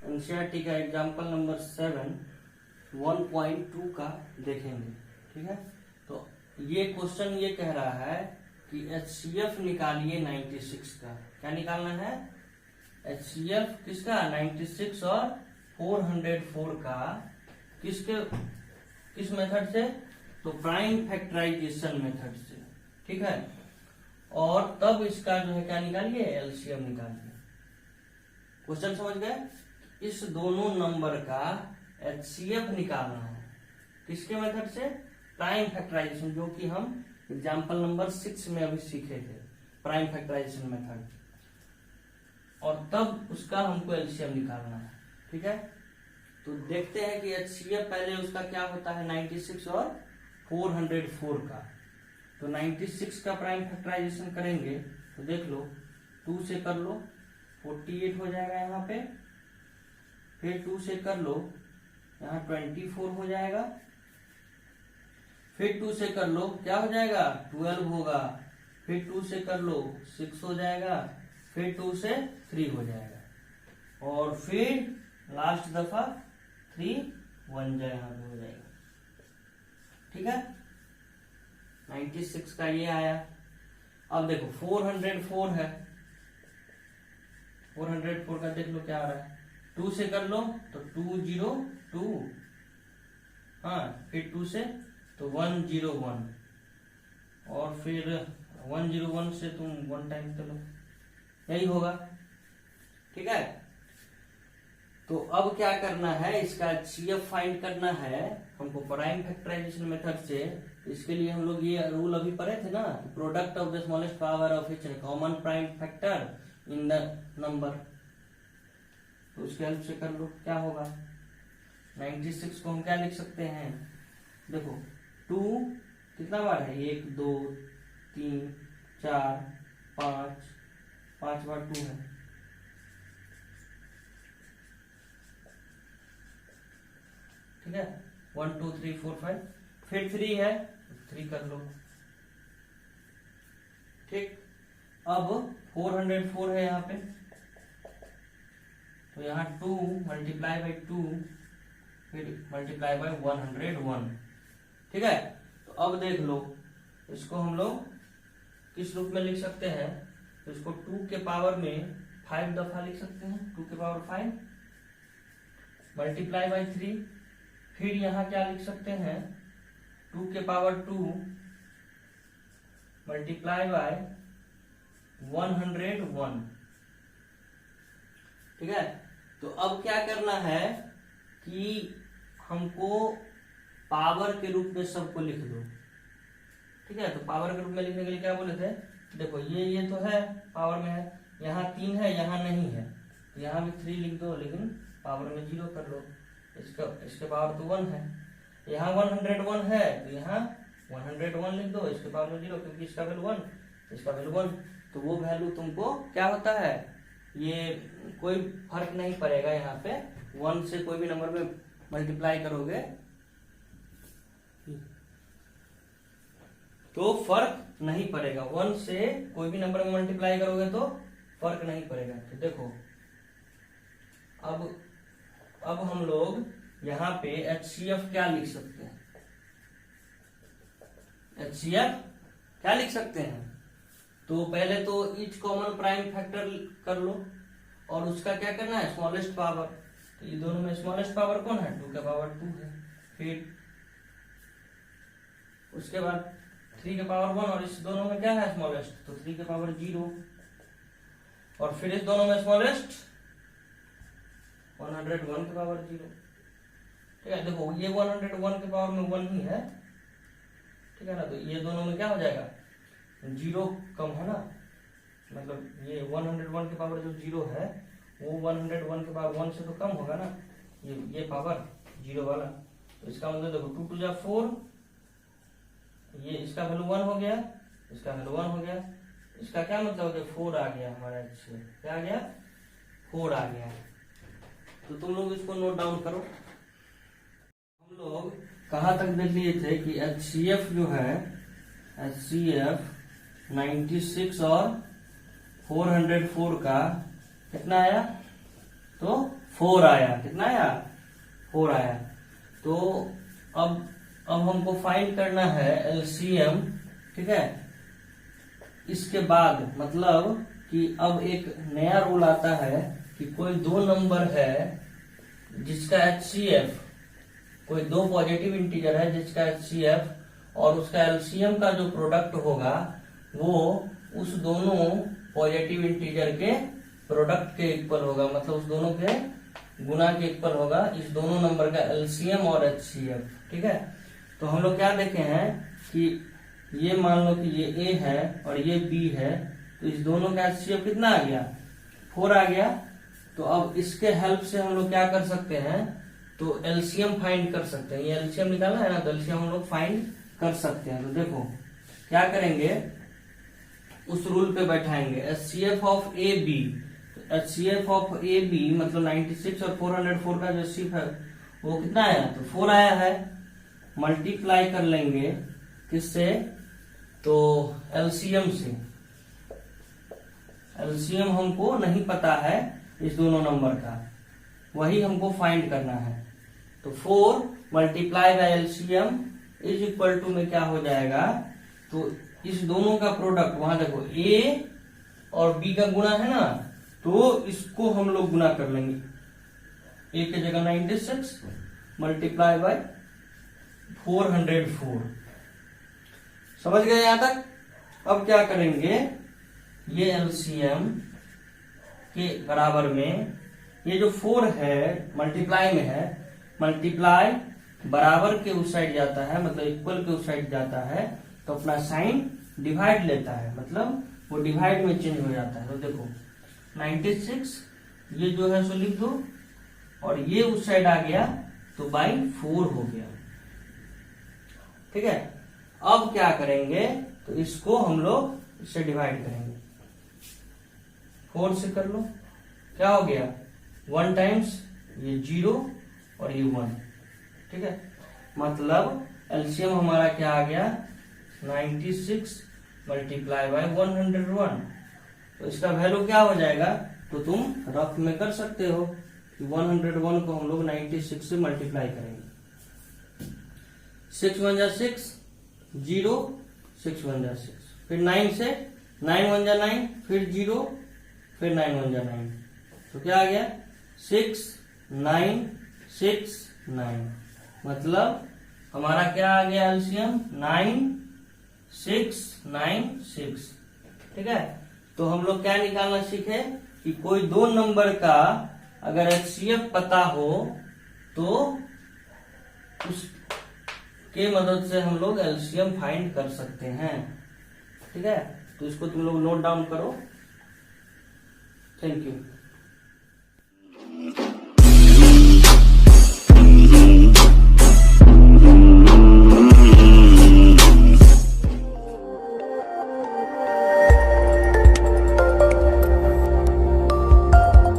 NCERT का example number 7 1.2 का देखेंगे। ठीक है, तो ये क्वेश्चन ये कह रहा है कि HCF निकालिए 96 का। क्या निकालना है? HCF किसका? 96 और 404 का किस मेथड से? तो प्राइम फैक्टराइजेशन मेथड से। ठीक है, और तब इसका जो है क्या निकालिए? एलसीएम निकालिए। क्वेश्चन समझ गए? इस दोनों नंबर का HCF निकालना है किसके मेथड से? प्राइम फैक्टराइजेशन, जो कि हम एग्जाम्पल नंबर 6 में अभी सीखे थे, प्राइम फैक्टराइजेशन मेथड। और तब उसका हमको एलसीएम निकालना है। ठीक है, तो देखते हैं कि HCF पहले उसका क्या होता है 96 और 404 का। तो 96 का प्राइम फैक्टराइजेशन करेंगे तो देख लो 2 से कर लो 48 हो जाएगा यहाँ पे, फिर 2 से कर लो यहाँ 24 हो जाएगा, फिर 2 से कर लो क्या हो जाएगा? 12 होगा, फिर 2 से कर लो 6 हो जाएगा, फिर 2 से 3 हो जाएगा, और फिर लास्ट दफा 3 1 यहाँ पे हो जाएगा। ठीक है, 96 का ये आया। अब देखो 404 है, 404 का देख लो क्या आ रहा है। 2 से कर लो तो 202, हाँ, फिर 2 से तो 101, और फिर 101 से तुम 1 टाइम करो, यही होगा। ठीक है, तो अब क्या करना है? इसका HCF फाइंड करना है हमको प्राइम फैक्टराइजेशन मेथड से। इसके लिए हम लोग ये रूल अभी पढ़े थे ना, product of the smallest power of each common prime factor in the number. तो उसके हेल्प से कर लो क्या होगा। 96 को हम क्या लिख सकते हैं? देखो 2 कितना बार है? 1 2 3 4 5 बार 2 है। ठीक है, 1 2 3 4 5, फिर 3 है 3 कर लो। ठीक, अब 404 है यहाँ पे, तो यहाँ 2 मल्टीप्लाई बाई 2 फिर मल्टीप्लाई बाई 101। ठीक है, तो अब देख लो इसको हम लोग किस रूप में लिख सकते हैं? तो इसको 2 के पावर में 5 दफा लिख सकते हैं, 2 के पावर 5 मल्टीप्लाई बाई 3, फिर यहाँ क्या लिख सकते हैं? 2 के पावर 2 मल्टीप्लाई बाय 101। ठीक है, तो अब क्या करना है कि हमको पावर के रूप में सबको लिख दो। ठीक है, तो पावर के रूप में लिखने के लिए क्या बोले थे? देखो ये तो है पावर में है, यहाँ 3 है, यहाँ नहीं है, तो यहाँ भी 3 लिख दो, लेकिन पावर में 0 कर लो। इसके पावर तो 1 है, यहाँ 101 है तो यहाँ 101 लिख दो, इसके पावर में 0, क्योंकि इसका वैल्यू 1, इसका वैल्यू 1, तो वो वैल्यू तुमको क्या होता है, ये कोई फर्क नहीं पड़ेगा। यहाँ पे 1 से कोई भी नंबर में मल्टीप्लाई करोगे तो फर्क नहीं पड़ेगा, 1 से कोई भी नंबर में मल्टीप्लाई करोगे तो फर्क नहीं पड़ेगा। तो देखो अब हम लोग यहाँ पे HCF क्या लिख सकते हैं? HCF क्या लिख सकते हैं? तो पहले तो ईच कॉमन प्राइम फैक्टर कर लो, और उसका क्या करना है? Smallest power. तो ये दोनों में स्मॉलेस्ट पावर कौन है? 2 के पावर 2 है, फिर उसके बाद 3 के पावर 1, और इस दोनों में क्या है स्मॉलेस्ट? तो 3 के पावर 0, और फिर इस दोनों में स्मॉलेस्ट 101 के पावर 0। ठीक है, देखो ये 101 के पावर में 1 ही है। ठीक है ना, तो ये दोनों में क्या हो जाएगा? 0 कम है ना, मतलब ये 101 के पावर जो 0 है वो 101 के पावर 1 से तो कम होगा ना, ये पावर 0 वाला। तो इसका मतलब देखो 2 2 जा 4, ये इसका वैल्यू 1 हो गया, इसका वैल्यू 1 हो गया, इसका क्या मतलब हो गया? 4 आ गया हमारा। क्या आ गया? 4 आ गया। तो तुम लोग इसको नोट डाउन करो। हम लोग कहाँ तक देख लिए थे कि HCF जो है, HCF 96 और 404 का कितना आया? तो 4 आया। कितना आया? 4 आया। तो अब हमको फाइंड करना है एलसीएम, ठीक है। इसके बाद मतलब कि अब एक नया रूल आता है कि कोई दो नंबर है जिसका एचसीएफ, कोई दो पॉजिटिव इंटीजर है जिसका एचसीएफ और उसका एलसीएम का जो प्रोडक्ट होगा वो उस दोनों पॉजिटिव इंटीजर के प्रोडक्ट के इक्वल होगा, मतलब उस दोनों के गुना के इक्वल होगा, इस दोनों नंबर का एलसीएम और एचसीएफ, ठीक है। तो हम लोग क्या देखे हैं कि ये मान लो कि ये ए है और ये बी है, तो इस दोनों का एचसीएफ कितना आ गया? 4 आ गया। तो अब इसके हेल्प से हम लोग क्या कर सकते हैं, तो एलसीएम फाइंड कर सकते हैं। ये एलसीएम निकालना है ना, तो एलसीएम हम लोग फाइंड कर सकते हैं। तो देखो क्या करेंगे, उस रूल पे बैठाएंगे HCF of A B. HCF of A B मतलब 96 और 404 का जो एचसीएफ है वो कितना आया? तो 4 आया है। मल्टीप्लाई कर लेंगे किससे? तो एलसीएम से। एलसीएम हमको नहीं पता है इस दोनों नंबर का, वही हमको फाइंड करना है। तो 4 multiply by LCM is equal to में क्या हो जाएगा, तो इस दोनों का प्रोडक्ट, वहां देखो ए और बी का गुणा है ना, तो इसको हम लोग गुना कर लेंगे। ए की जगह 96 मल्टीप्लाई बाय 404। समझ गए यहां तक? अब क्या करेंगे, ये एलसीएम के बराबर में ये जो 4 है मल्टीप्लाई में है, मल्टीप्लाई बराबर के उस साइड जाता है, मतलब इक्वल के उस साइड जाता है, तो अपना साइन डिवाइड लेता है, मतलब वो डिवाइड में चेंज हो जाता है। तो देखो 96 ये जो है सो लिख दो और ये उस साइड आ गया तो बाई 4 हो गया, ठीक है। अब क्या करेंगे, तो इसको हम लोग इससे डिवाइड करेंगे, 4 से कर लो, क्या हो गया 1 टाइम्स ये 0 और ये 1, ठीक है। मतलब एलसीएम हमारा क्या आ गया 96 मल्टीप्लाई बाय 101। तो इसका वैल्यू क्या हो जाएगा, तो तुम रफ में कर सकते हो कि 101 को हम लोग 96 से मल्टीप्लाई करेंगे। 6 1 जा 6, 0 6 1 जा 6, फिर 9 से 9 1 जा 9, फिर 0, फिर 9 1 जा 9, तो क्या आ गया 6 9 6 9। मतलब हमारा क्या आ गया एलसीएम 9 6 9 6, ठीक है। तो हम लोग क्या निकालना सीखे कि कोई दो नंबर का अगर एचसीएफ पता हो तो उसके मदद से हम लोग एलसीएम फाइंड कर सकते हैं, ठीक है। तो इसको तुम लोग नोट डाउन करो। Thank you.